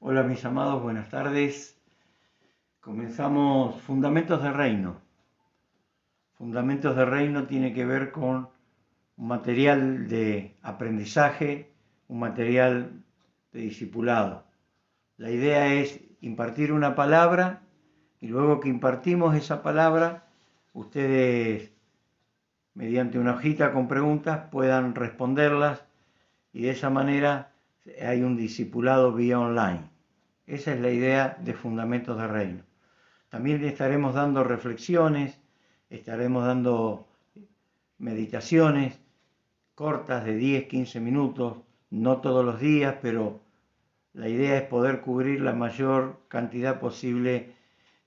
Hola mis amados, buenas tardes. Comenzamos Fundamentos de Reino. Fundamentos de Reino tiene que ver con un material de aprendizaje, un material de discipulado. La idea es impartir una palabra y luego que impartimos esa palabra, ustedes mediante una hojita con preguntas puedan responderlas y de esa manera hay un discipulado vía online. Esa es la idea de Fundamentos de Reino. También estaremos dando reflexiones, estaremos dando meditaciones cortas de 10, 15 minutos, no todos los días, pero la idea es poder cubrir la mayor cantidad posible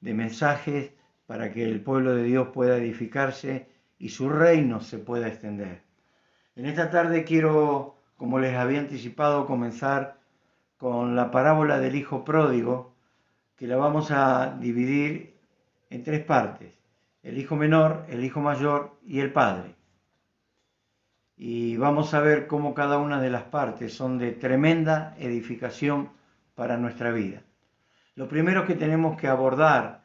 de mensajes para que el pueblo de Dios pueda edificarse y su reino se pueda extender. En esta tarde quiero, como les había anticipado, comenzar con la parábola del hijo pródigo, que la vamos a dividir en tres partes: el hijo menor, el hijo mayor y el padre. Y vamos a ver cómo cada una de las partes son de tremenda edificación para nuestra vida. Lo primero que tenemos que abordar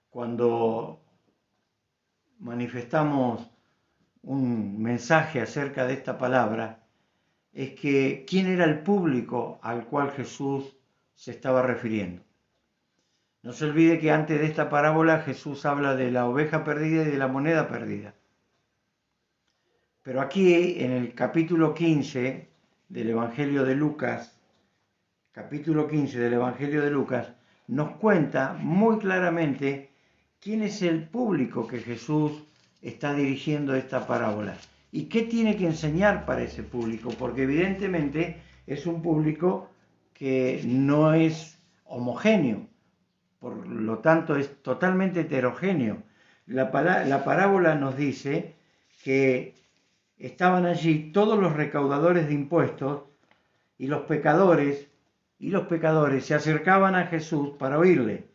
cuando manifestamos un mensaje acerca de esta palabra es que quién era el público al cual Jesús se estaba refiriendo. No se olvide que antes de esta parábola Jesús habla de la oveja perdida y de la moneda perdida. Pero aquí en el capítulo 15 del Evangelio de Lucas, nos cuenta muy claramente quién es el público que Jesús está dirigiendo esta parábola y qué tiene que enseñar para ese público, porque evidentemente es un público que no es homogéneo, por lo tanto es totalmente heterogéneo. La parábola nos dice que estaban allí todos los recaudadores de impuestos y los pecadores se acercaban a Jesús para oírle.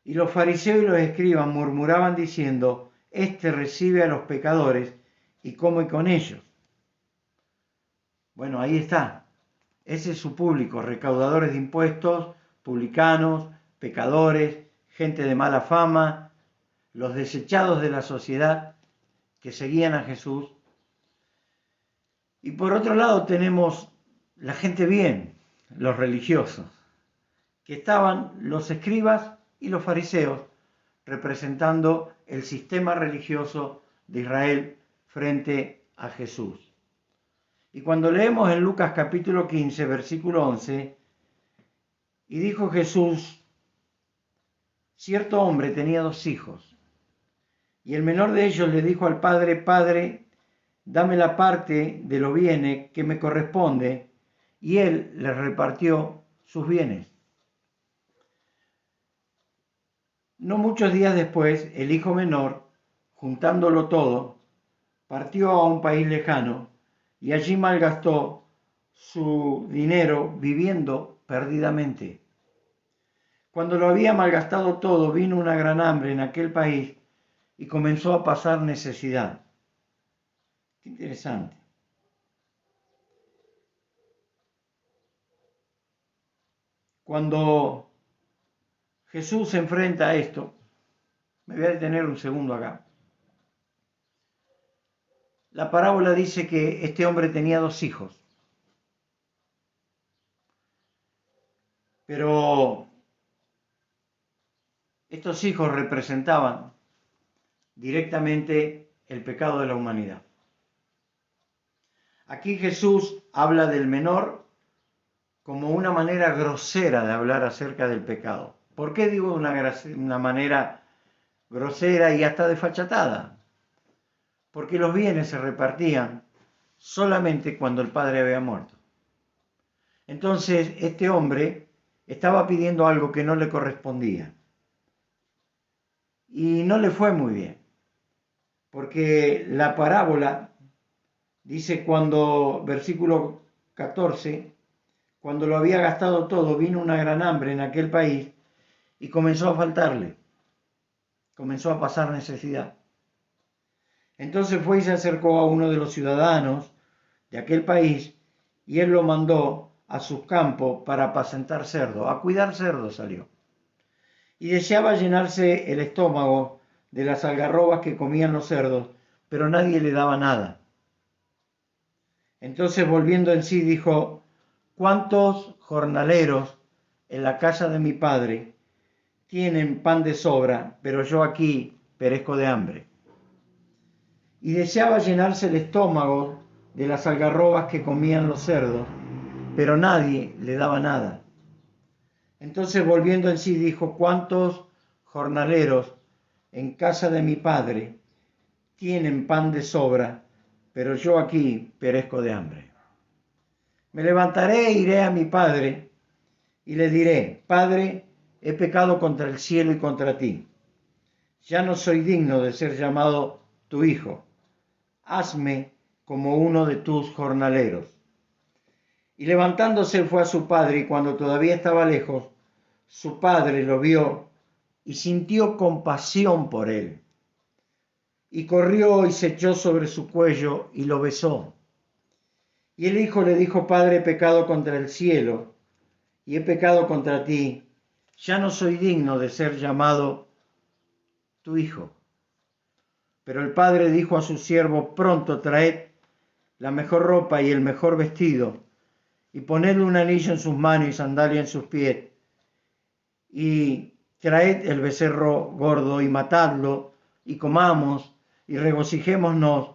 Y los fariseos y los escribas murmuraban diciendo: este recibe a los pecadores y come con ellos. Bueno, ahí está. Ese es su público: recaudadores de impuestos, publicanos, pecadores, gente de mala fama, los desechados de la sociedad que seguían a Jesús. Y por otro lado tenemos la gente bien, los religiosos, que estaban los escribas y los fariseos representando el sistema religioso de Israel frente a Jesús. Y cuando leemos en Lucas capítulo 15, versículo 11, y dijo Jesús: cierto hombre tenía 2 hijos, y el menor de ellos le dijo al padre: Padre, dame la parte de los bienes que me corresponde, y él les repartió sus bienes. No muchos días después, el hijo menor, juntándolo todo, partió a un país lejano y allí malgastó su dinero viviendo perdidamente. Cuando lo había malgastado todo, vino una gran hambre en aquel país y comenzó a pasar necesidad. Qué interesante. Cuando Jesús se enfrenta a esto, me voy a detener un segundo acá. La parábola dice que este hombre tenía 2 hijos, pero estos hijos representaban directamente el pecado de la humanidad. Aquí Jesús habla del menor como una manera grosera de hablar acerca del pecado. ¿Por qué digo una manera grosera y hasta desfachatada? Porque los bienes se repartían solamente cuando el padre había muerto. Entonces este hombre estaba pidiendo algo que no le correspondía. Y no le fue muy bien, porque la parábola dice versículo 14, cuando lo había gastado todo, vino una gran hambre en aquel país y comenzó a faltarle, comenzó a pasar necesidad. Entonces fue y se acercó a uno de los ciudadanos de aquel país y él lo mandó a sus campos para apacentar cerdos, a cuidar cerdos salió. Y deseaba llenarse el estómago de las algarrobas que comían los cerdos, pero nadie le daba nada. Entonces, volviendo en sí, dijo: ¿cuántos jornaleros en la casa de mi padre tienen pan de sobra, pero yo aquí perezco de hambre? Y deseaba llenarse el estómago de las algarrobas que comían los cerdos, pero nadie le daba nada. Entonces, volviendo en sí, dijo: ¿cuántos jornaleros en casa de mi padre tienen pan de sobra, pero yo aquí perezco de hambre? Me levantaré e iré a mi padre y le diré: Padre, he pecado contra el cielo y contra ti. Ya no soy digno de ser llamado tu hijo. Hazme como uno de tus jornaleros. Y levantándose fue a su padre, y cuando todavía estaba lejos, su padre lo vio y sintió compasión por él. Y corrió y se echó sobre su cuello y lo besó. Y el hijo le dijo: Padre, he pecado contra el cielo y he pecado contra ti. Ya no soy digno de ser llamado tu hijo. Pero el padre dijo a su siervo: pronto traed la mejor ropa y el mejor vestido, y ponedle un anillo en sus manos y sandalia en sus pies, y traed el becerro gordo y matadlo, y comamos y regocijémonos,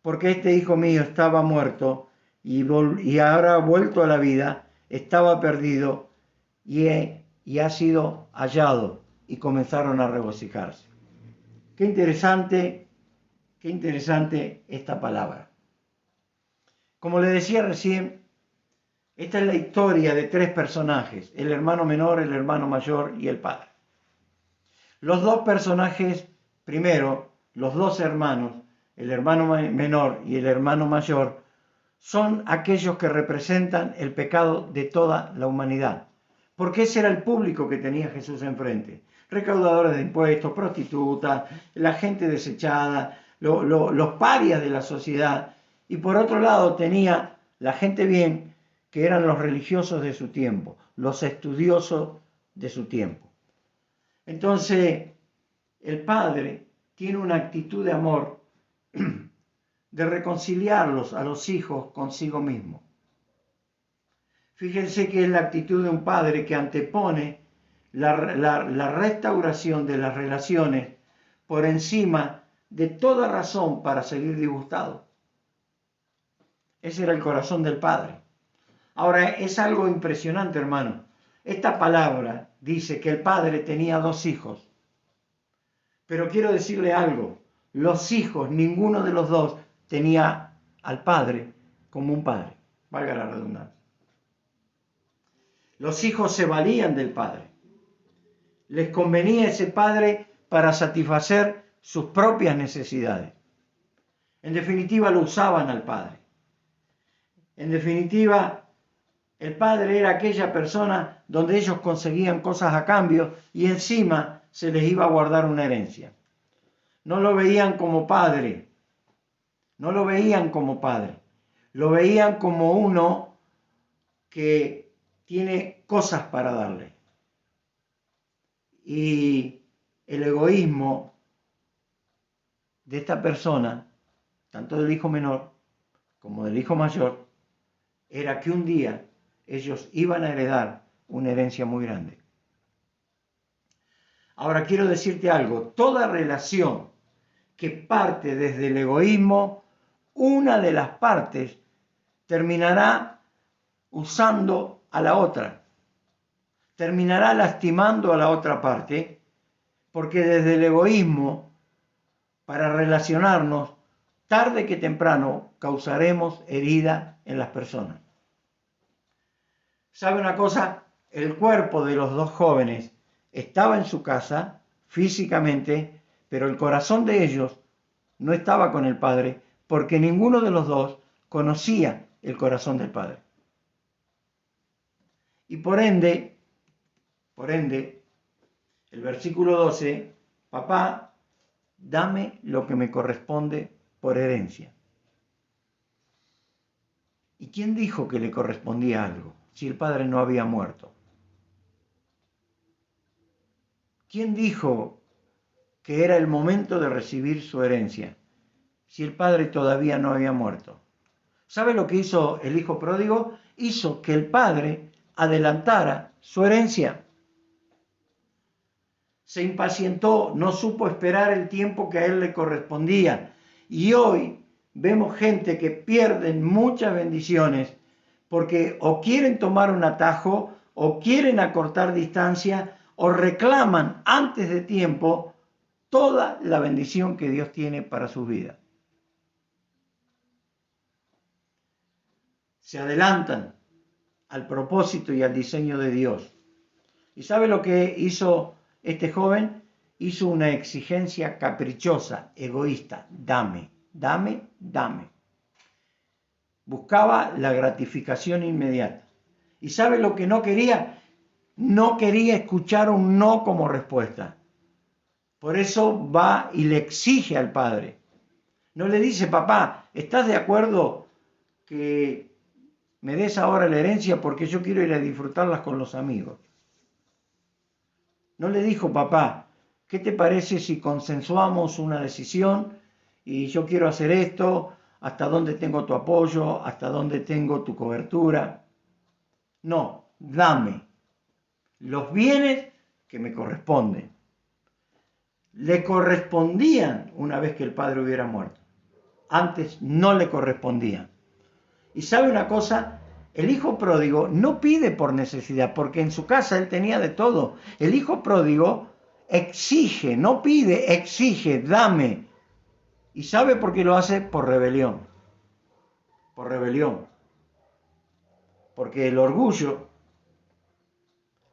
porque este hijo mío estaba muerto y ahora ha vuelto a la vida, estaba perdido y ha sido hallado. Y comenzaron a regocijarse. Qué interesante esta palabra. Como le decía recién, esta es la historia de tres personajes: el hermano menor, el hermano mayor y el padre. Los dos personajes, primero, los dos hermanos, el hermano menor y el hermano mayor, son aquellos que representan el pecado de toda la humanidad. Porque ese era el público que tenía Jesús enfrente: recaudadores de impuestos, prostitutas, la gente desechada, los parias de la sociedad. Y por otro lado tenía la gente bien, que eran los religiosos de su tiempo, los estudiosos de su tiempo. Entonces, el padre tiene una actitud de amor, de reconciliarlos a los hijos consigo mismo. Fíjense que es la actitud de un padre que antepone la restauración de las relaciones por encima de toda razón para seguir disgustado. Ese era el corazón del padre. Ahora, es algo impresionante, hermano. Esta palabra dice que el padre tenía dos hijos. Pero quiero decirle algo: los hijos, ninguno de los dos tenía al padre como un padre, valga la redundancia. Los hijos se valían del padre. Les convenía ese padre para satisfacer sus propias necesidades. En definitiva, lo usaban al padre. En definitiva, el padre era aquella persona donde ellos conseguían cosas a cambio y encima se les iba a guardar una herencia. No lo veían como padre, no lo veían como padre, lo veían como uno que tiene cosas para darle. Y el egoísmo de esta persona, tanto del hijo menor como del hijo mayor, era que un día ellos iban a heredar una herencia muy grande. Ahora quiero decirte algo: toda relación que parte desde el egoísmo, una de las partes terminará usando a la otra, terminará lastimando a la otra parte, porque desde el egoísmo, para relacionarnos, tarde que temprano causaremos herida en las personas. ¿Sabe una cosa? El cuerpo de los dos jóvenes estaba en su casa físicamente, pero el corazón de ellos no estaba con el padre, porque ninguno de los dos conocía el corazón del padre. Y por ende, el versículo 12: papá, dame lo que me corresponde por herencia. ¿Y quién dijo que le correspondía algo? si el padre no había muerto? ¿Quién dijo que era el momento de recibir su herencia si el padre todavía no había muerto? ¿Sabe lo que hizo el hijo pródigo? Hizo que el padre adelantara su herencia. Se impacientó, no supo esperar el tiempo que a él le correspondía. Y hoy vemos gente que pierden muchas bendiciones porque o quieren tomar un atajo, o quieren acortar distancia, o reclaman antes de tiempo toda la bendición que Dios tiene para su vida. Se adelantan al propósito y al diseño de Dios. ¿Y sabe lo que hizo este joven? Hizo una exigencia caprichosa, egoísta. Dame, dame, dame. Buscaba la gratificación inmediata. ¿Y sabe lo que no quería? No quería escuchar un no como respuesta. Por eso va y le exige al padre. No le dice, papá, ¿estás de acuerdo que me des ahora la herencia porque yo quiero ir a disfrutarlas con los amigos? No le dijo, papá, ¿qué te parece si consensuamos una decisión y yo quiero hacer esto? ¿Hasta dónde tengo tu apoyo? ¿Hasta dónde tengo tu cobertura? No, dame los bienes que me corresponden. Le correspondían una vez que el padre hubiera muerto. Antes no le correspondían. Y sabe una cosa, el hijo pródigo no pide por necesidad, porque en su casa él tenía de todo. El hijo pródigo exige, no pide, exige, dame. ¿Y sabe por qué lo hace? Por rebelión. Por rebelión. Porque el orgullo,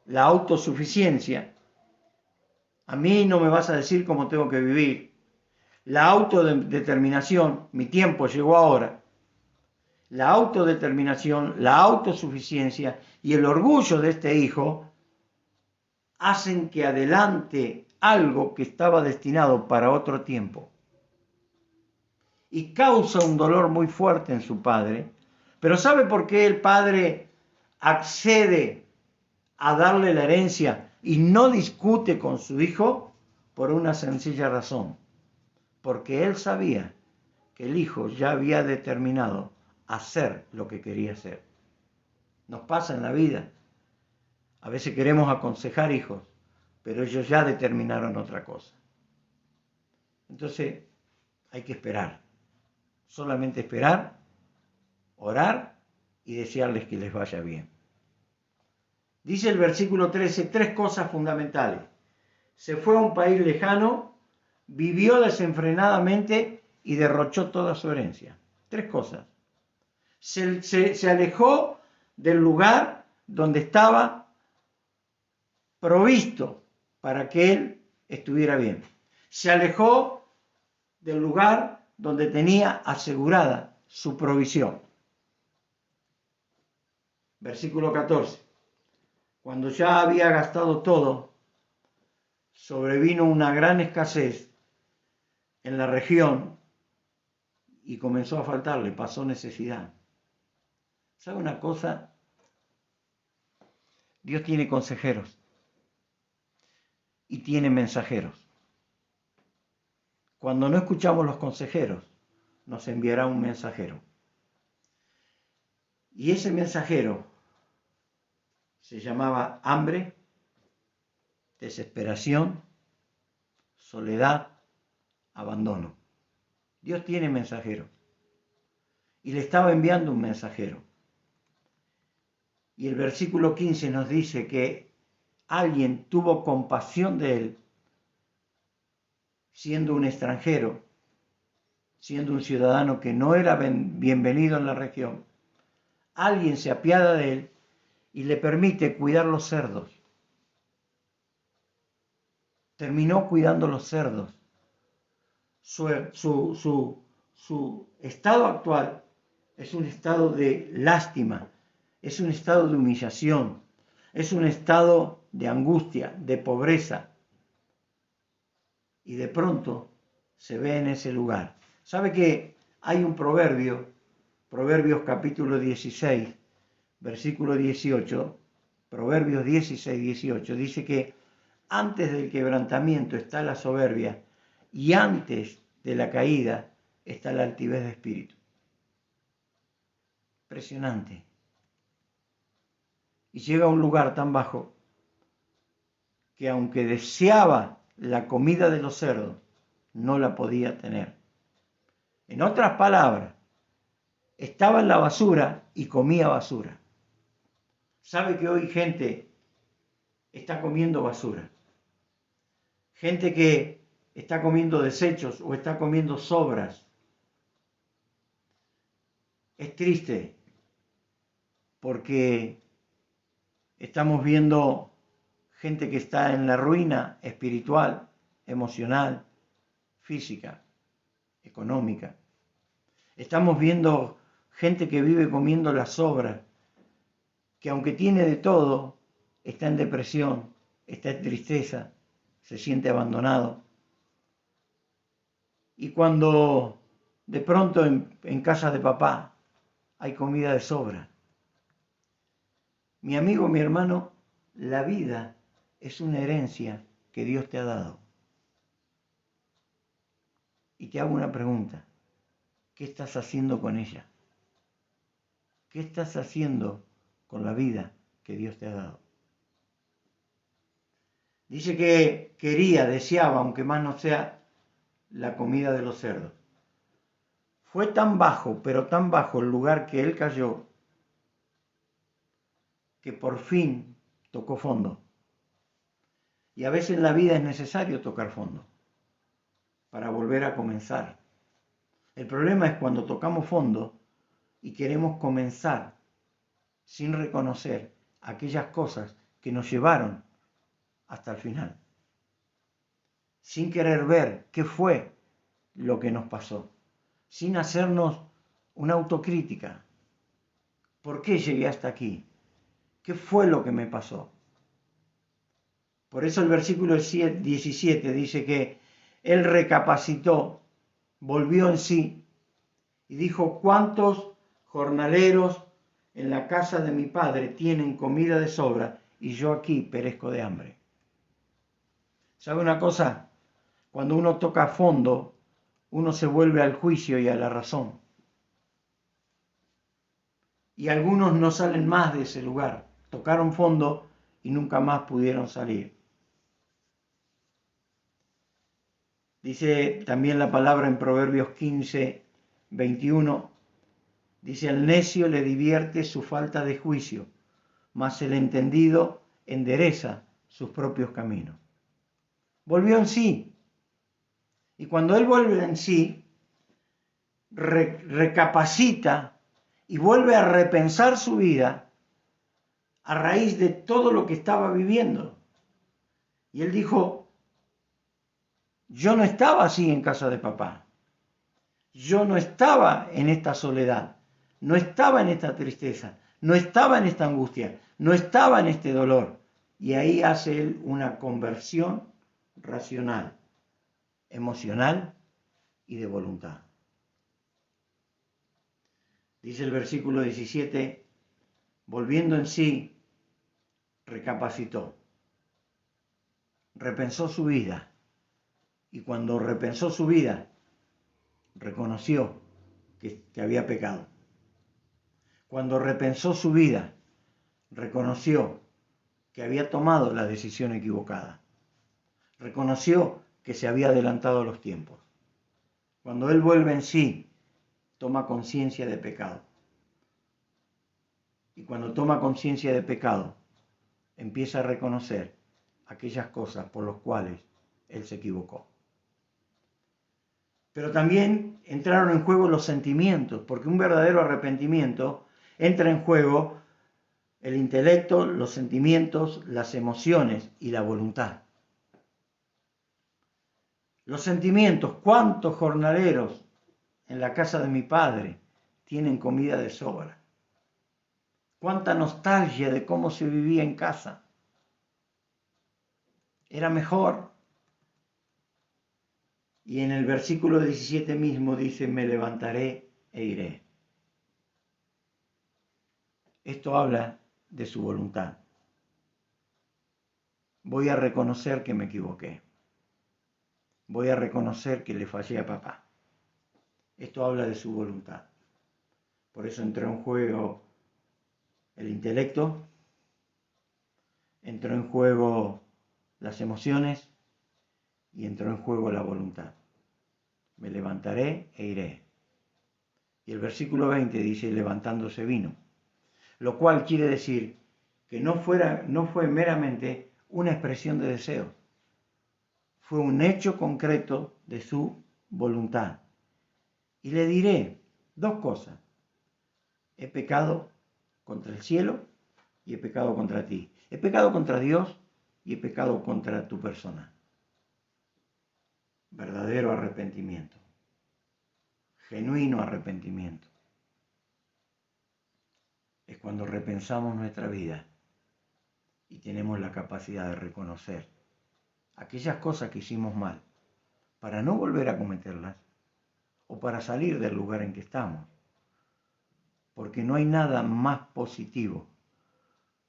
la autosuficiencia, a mí no me vas a decir cómo tengo que vivir. La autodeterminación, mi tiempo llegó ahora. La autodeterminación, la autosuficiencia y el orgullo de este hijo hacen que adelante algo que estaba destinado para otro tiempo. Y causa un dolor muy fuerte en su padre. Pero ¿sabe por qué el padre accede a darle la herencia y no discute con su hijo? Por una sencilla razón. Porque él sabía que el hijo ya había determinado hacer lo que quería hacer. Nos pasa en la vida. A veces queremos aconsejar hijos, pero ellos ya determinaron otra cosa. Entonces hay que esperar. Solamente esperar, orar y desearles que les vaya bien. Dice el versículo 13, 3 cosas fundamentales. Se fue a un país lejano, vivió desenfrenadamente y derrochó toda su herencia. 3 cosas. Se alejó del lugar donde estaba provisto para que él estuviera bien. Se alejó del lugar donde tenía asegurada su provisión. Versículo 14. Cuando ya había gastado todo, sobrevino una gran escasez en la región y comenzó a faltarle, pasó necesidad. ¿Sabe una cosa? Dios tiene consejeros y tiene mensajeros. Cuando no escuchamos los consejeros, nos enviará un mensajero. Y ese mensajero se llamaba hambre, desesperación, soledad, abandono. Dios tiene mensajeros. Y le estaba enviando un mensajero. Y el versículo 15 nos dice que alguien tuvo compasión de él, siendo un extranjero, siendo un ciudadano que no era bienvenido en la región. Alguien se apiada de él y le permite cuidar los cerdos. Terminó cuidando los cerdos. Su estado actual es un estado de lástima, es un estado de humillación, es un estado de angustia, de pobreza. Y de pronto se ve en ese lugar. ¿Sabe que hay un proverbio, Proverbios capítulo 16, versículo 18, Proverbios 16, 18, dice que antes del quebrantamiento está la soberbia y antes de la caída está la altivez de espíritu. Impresionante. Y llega a un lugar tan bajo que aunque deseaba la comida de los cerdos, no la podía tener. En otras palabras, estaba en la basura y comía basura. ¿Sabe que hoy gente está comiendo basura? Gente que está comiendo desechos o está comiendo sobras. Es triste porque estamos viendo gente que está en la ruina espiritual, emocional, física, económica. Estamos viendo gente que vive comiendo las sobras, que aunque tiene de todo, está en depresión, está en tristeza, se siente abandonado. Y cuando de pronto en casa de papá hay comida de sobra. Mi amigo, mi hermano, la vida es una herencia que Dios te ha dado. Y te hago una pregunta. ¿Qué estás haciendo con ella? ¿Qué estás haciendo con la vida que Dios te ha dado? Dice que quería, deseaba, aunque más no sea, la comida de los cerdos. Fue tan bajo, pero tan bajo el lugar que él cayó, que por fin tocó fondo. Y a veces en la vida es necesario tocar fondo para volver a comenzar. El problema es cuando tocamos fondo y queremos comenzar sin reconocer aquellas cosas que nos llevaron hasta el final, sin querer ver qué fue lo que nos pasó, sin hacernos una autocrítica. ¿Por qué llegué hasta aquí? ¿Qué fue lo que me pasó? Por eso el versículo 17 dice que él recapacitó, volvió en sí y dijo: ¿cuántos jornaleros en la casa de mi padre tienen comida de sobra y yo aquí perezco de hambre? ¿Sabe una cosa? Cuando uno toca a fondo, uno se vuelve al juicio y a la razón. Y algunos no salen más de ese lugar. Tocaron fondo y nunca más pudieron salir. Dice también la palabra en Proverbios 15, 21. Dice: al necio le divierte su falta de juicio, mas el entendido endereza sus propios caminos. Volvió en sí. Y cuando él vuelve en sí, recapacita y vuelve a repensar su vida a raíz de todo lo que estaba viviendo. Y él dijo: yo no estaba así en casa de papá. Yo no estaba en esta soledad. No estaba en esta tristeza. No estaba en esta angustia. No estaba en este dolor. Y ahí hace él una conversión racional, emocional y de voluntad. Dice el versículo 17, volviendo en sí, recapacitó, repensó su vida. Y cuando repensó su vida, reconoció que había pecado. Cuando repensó su vida, reconoció que había tomado la decisión equivocada. Reconoció que se había adelantado los tiempos. Cuando él vuelve en sí, toma conciencia de pecado. Y cuando toma conciencia de pecado, empieza a reconocer aquellas cosas por las cuales él se equivocó. Pero también entraron en juego los sentimientos, porque un verdadero arrepentimiento entra en juego el intelecto, los sentimientos, las emociones y la voluntad. Los sentimientos: ¿cuántos jornaleros en la casa de mi padre tienen comida de sobra? Cuánta nostalgia de cómo se vivía en casa. Era mejor. Y en el versículo 17 mismo dice: me levantaré e iré. Esto habla de su voluntad. Voy a reconocer que me equivoqué. Voy a reconocer que le fallé a papá. Esto habla de su voluntad. Por eso entró en juego el intelecto, entró en juego las emociones y entró en juego la voluntad. Me levantaré e iré. Y el versículo 20 dice, levantándose vino. Lo cual quiere decir que no fue meramente una expresión de deseo. Fue un hecho concreto de su voluntad. Y le diré dos cosas. He pecado contra el cielo y he pecado contra ti. He pecado contra Dios y he pecado contra tu persona. Verdadero arrepentimiento. Genuino arrepentimiento. Es cuando repensamos nuestra vida y tenemos la capacidad de reconocer aquellas cosas que hicimos mal para no volver a cometerlas o para salir del lugar en que estamos. Porque no hay nada más positivo,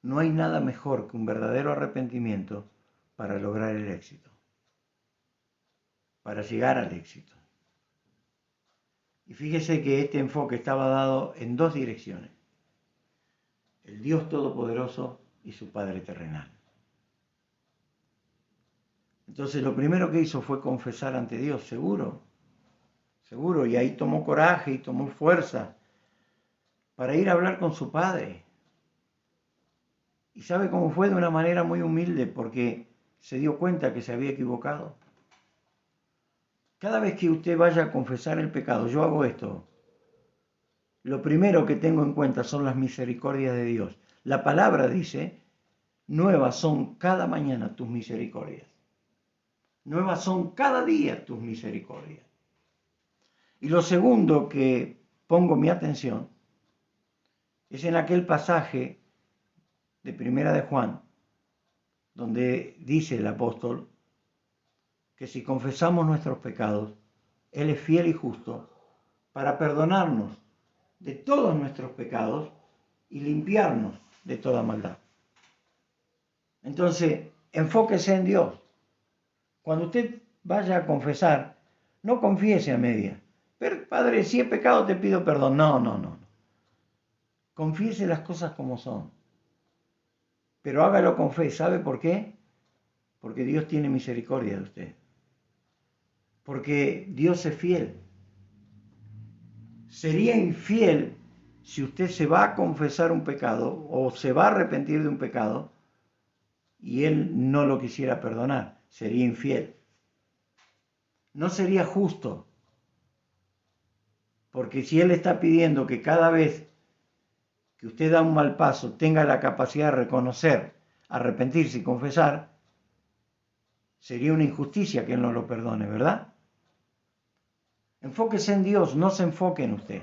no hay nada mejor que un verdadero arrepentimiento para lograr el éxito, para llegar al éxito. Y fíjese que este enfoque estaba dado en dos direcciones: el Dios Todopoderoso y su Padre terrenal. Entonces lo primero que hizo fue confesar ante Dios, seguro, y ahí tomó coraje y tomó fuerza para ir a hablar con su Padre. ¿Y sabe cómo fue? De una manera muy humilde, porque se dio cuenta que se había equivocado. Cada vez que usted vaya a confesar el pecado, yo hago esto. Lo primero que tengo en cuenta son las misericordias de Dios. La palabra dice, nuevas son cada mañana tus misericordias. Nuevas son cada día tus misericordias. Y lo segundo que pongo mi atención es en aquel pasaje de Primera de Juan, donde dice el apóstol que si confesamos nuestros pecados, Él es fiel y justo para perdonarnos de todos nuestros pecados y limpiarnos de toda maldad. Entonces, enfóquese en Dios. Cuando usted vaya a confesar, no confiese a media. Pero, Padre, si he pecado te pido perdón. No. Confiese las cosas como son. Pero hágalo con fe. ¿Sabe por qué? Porque Dios tiene misericordia de usted. Porque Dios es fiel. Sería infiel si usted se va a confesar un pecado o se va a arrepentir de un pecado y Él no lo quisiera perdonar. Sería infiel. No sería justo. Porque si Él está pidiendo que cada vez que usted da un mal paso tenga la capacidad de reconocer, arrepentirse y confesar, sería una injusticia que Él no lo perdone, ¿verdad? Enfóquese en Dios, no se enfoque en usted.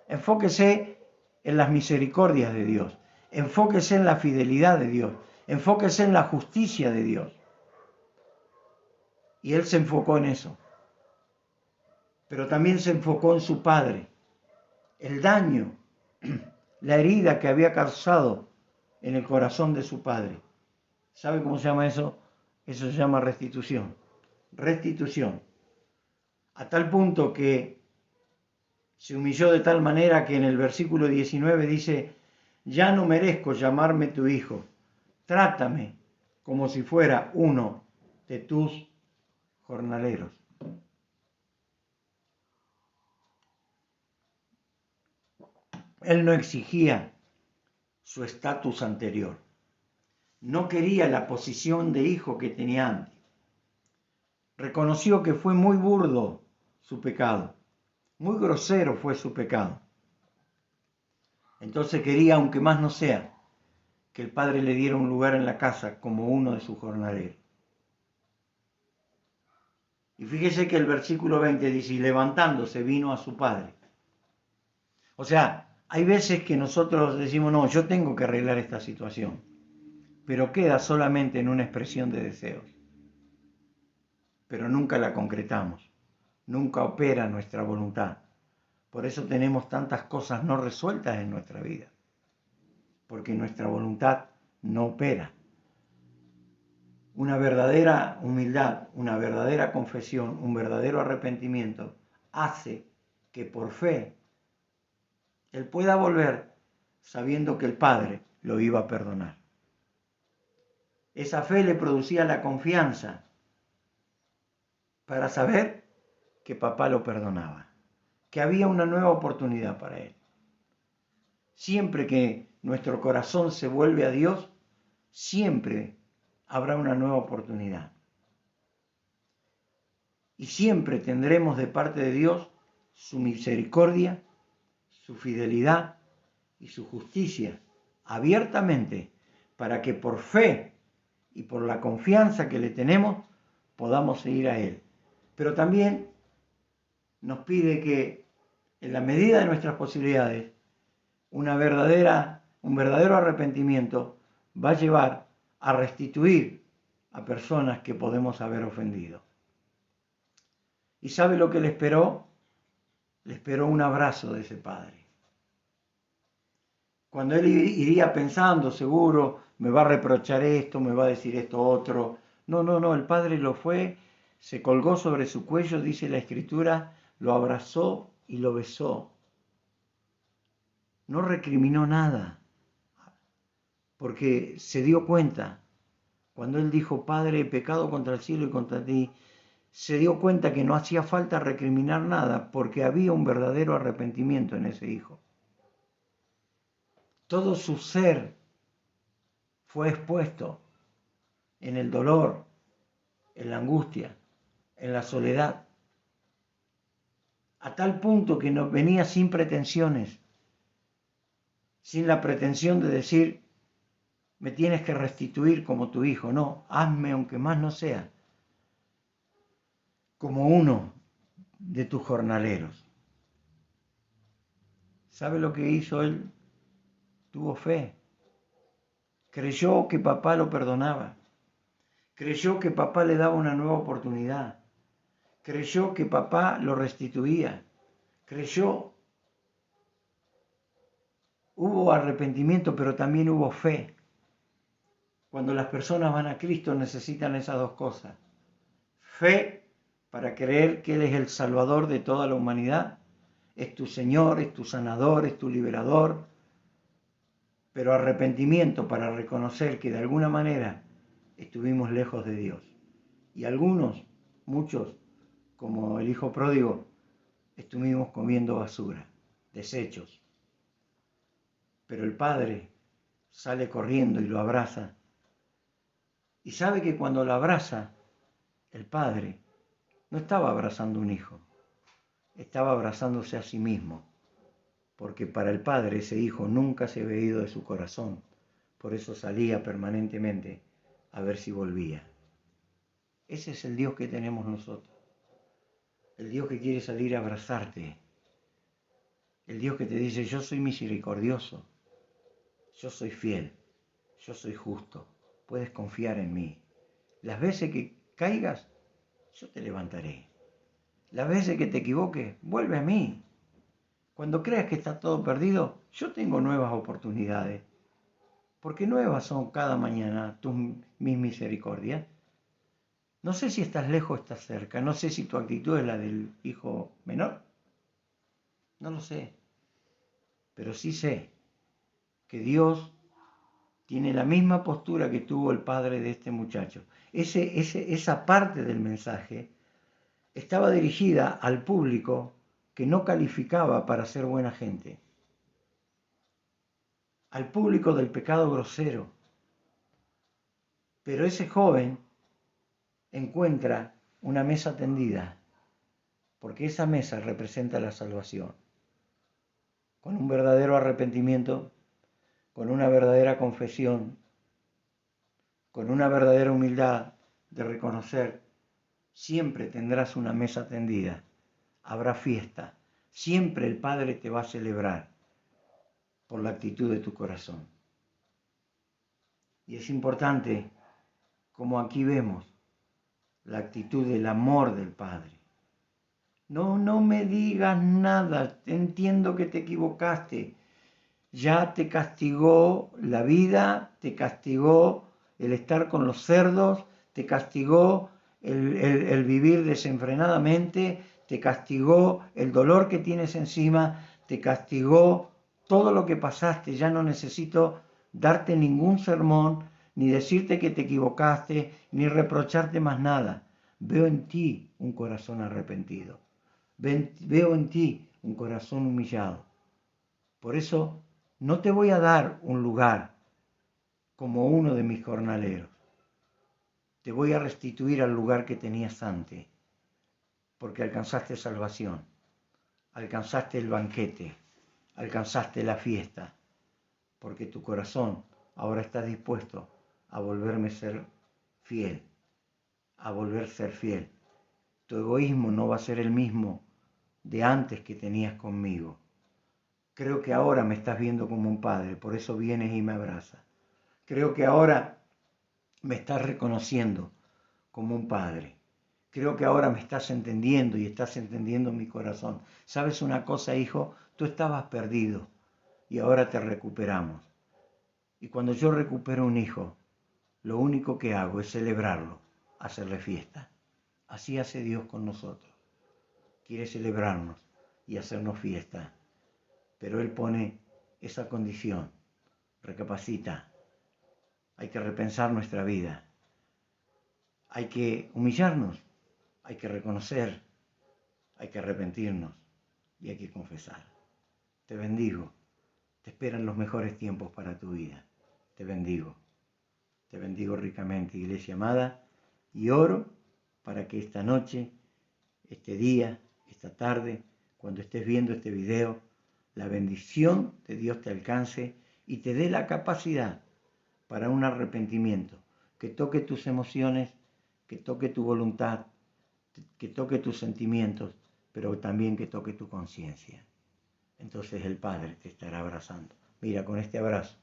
Enfóquese en las misericordias de Dios. Enfóquese en la fidelidad de Dios. Enfóquese en la justicia de Dios. Y Él se enfocó en eso. Pero también se enfocó en su Padre. El daño, la herida que había causado en el corazón de su Padre. ¿Sabe cómo se llama eso? Eso se llama restitución. Restitución. A tal punto que se humilló de tal manera que en el versículo 19 dice, ya no merezco llamarme tu hijo, trátame como si fuera uno de tus jornaleros. Él no exigía su estatus anterior, no quería la posición de hijo que tenía antes. Reconoció que fue muy burdo su pecado, muy grosero fue su pecado. Entonces quería, aunque más no sea, que el Padre le diera un lugar en la casa como uno de sus jornaleros. Y fíjese que el versículo 20 dice, y levantándose vino a su Padre. O sea, hay veces que nosotros decimos, no, yo tengo que arreglar esta situación, pero queda solamente en una expresión de deseos. Pero nunca la concretamos, nunca opera nuestra voluntad. Por eso tenemos tantas cosas no resueltas en nuestra vida. porque nuestra voluntad no opera. Una verdadera humildad, una verdadera confesión, un verdadero arrepentimiento hace que por fe él pueda volver sabiendo que el Padre lo iba a perdonar. Esa fe le producía la confianza para saber que papá lo perdonaba, que había una nueva oportunidad para él. Siempre que nuestro corazón se vuelve a Dios, siempre habrá una nueva oportunidad. Y siempre tendremos de parte de Dios su misericordia, su fidelidad y su justicia abiertamente, para que por fe y por la confianza que le tenemos podamos seguir a Él. Pero también nos pide que en la medida de nuestras posibilidades un verdadero arrepentimiento va a llevar a restituir a personas que podemos haber ofendido. ¿Y sabe lo que le esperó? Le esperó un abrazo de ese padre. Cuando él iría pensando, seguro, me va a reprochar esto, me va a decir esto otro. No, el padre lo fue, se colgó sobre su cuello, dice la Escritura, lo abrazó y lo besó. No recriminó nada, porque se dio cuenta. Cuando él dijo, Padre, he pecado contra el cielo y contra ti, se dio cuenta que no hacía falta recriminar nada, porque había un verdadero arrepentimiento en ese hijo. Todo su ser fue expuesto en el dolor, en la angustia, en la soledad, a tal punto que nos venía sin pretensiones, sin la pretensión de decir, me tienes que restituir como tu hijo. No, hazme, aunque más no sea, como uno de tus jornaleros. ¿Sabe lo que hizo él? Tuvo fe. Creyó que papá lo perdonaba. Creyó que papá le daba una nueva oportunidad. Creyó que papá lo restituía. Creyó. Hubo arrepentimiento, pero también hubo fe. Cuando las personas van a Cristo necesitan esas dos cosas. Fe para creer que Él es el Salvador de toda la humanidad. Es tu Señor, es tu sanador, es tu liberador. Pero arrepentimiento para reconocer que de alguna manera estuvimos lejos de Dios. Y algunos, muchos, como el hijo pródigo, estuvimos comiendo basura, desechos. Pero el Padre sale corriendo y lo abraza. Y sabe que cuando lo abraza, el Padre no estaba abrazando un hijo, estaba abrazándose a sí mismo, porque para el Padre ese hijo nunca se había ido de su corazón, por eso salía permanentemente a ver si volvía. Ese es el Dios que tenemos nosotros, el Dios que quiere salir a abrazarte, el Dios que te dice, yo soy misericordioso, yo soy fiel, yo soy justo, puedes confiar en mí. Las veces que caigas, yo te levantaré. Las veces que te equivoques, vuelve a mí. Cuando creas que está todo perdido, yo tengo nuevas oportunidades. Porque nuevas son cada mañana mis misericordias. No sé si estás lejos o estás cerca. No sé si tu actitud es la del hijo menor. No lo sé. Pero sí sé que Dios tiene la misma postura que tuvo el padre de este muchacho. Esa parte del mensaje estaba dirigida al público que no calificaba para ser buena gente, al público del pecado grosero. Pero ese joven encuentra una mesa tendida, porque esa mesa representa la salvación. Con un verdadero arrepentimiento, con una verdadera confesión, con una verdadera humildad de reconocer, siempre tendrás una mesa tendida, habrá fiesta, siempre el Padre te va a celebrar por la actitud de tu corazón. Y es importante, como aquí vemos, la actitud del amor del Padre. No me digas nada, entiendo que te equivocaste, Ya te castigó la vida, te castigó el estar con los cerdos, te castigó el vivir desenfrenadamente, te castigó el dolor que tienes encima, te castigó todo lo que pasaste. Ya no necesito darte ningún sermón, ni decirte que te equivocaste, ni reprocharte más nada. Veo en ti un corazón arrepentido. Veo en ti un corazón humillado. Por eso no te voy a dar un lugar como uno de mis jornaleros. Te voy a restituir al lugar que tenías antes, porque alcanzaste salvación, alcanzaste el banquete, alcanzaste la fiesta, porque tu corazón ahora está dispuesto a volverme a ser fiel, a volver a ser fiel. Tu egoísmo no va a ser el mismo de antes que tenías conmigo. Creo que ahora me estás viendo como un padre, por eso vienes y me abrazas. Creo que ahora me estás reconociendo como un padre. Creo que ahora me estás entendiendo y estás entendiendo mi corazón. ¿Sabes una cosa, hijo? Tú estabas perdido y ahora te recuperamos. Y cuando yo recupero un hijo, lo único que hago es celebrarlo, hacerle fiesta. Así hace Dios con nosotros. Quiere celebrarnos y hacernos fiesta. Pero Él pone esa condición. Recapacita. Hay que repensar nuestra vida. Hay que humillarnos. Hay que reconocer. Hay que arrepentirnos. Y hay que confesar. Te bendigo. Te esperan los mejores tiempos para tu vida. Te bendigo. Te bendigo ricamente, iglesia amada. Y oro para que esta noche, este día, esta tarde, cuando estés viendo este video, la bendición de Dios te alcance y te dé la capacidad para un arrepentimiento que toque tus emociones, que toque tu voluntad, que toque tus sentimientos, pero también que toque tu conciencia. Entonces el Padre te estará abrazando. Mira, con este abrazo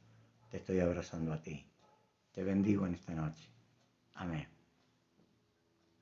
te estoy abrazando a ti. Te bendigo en esta noche. Amén.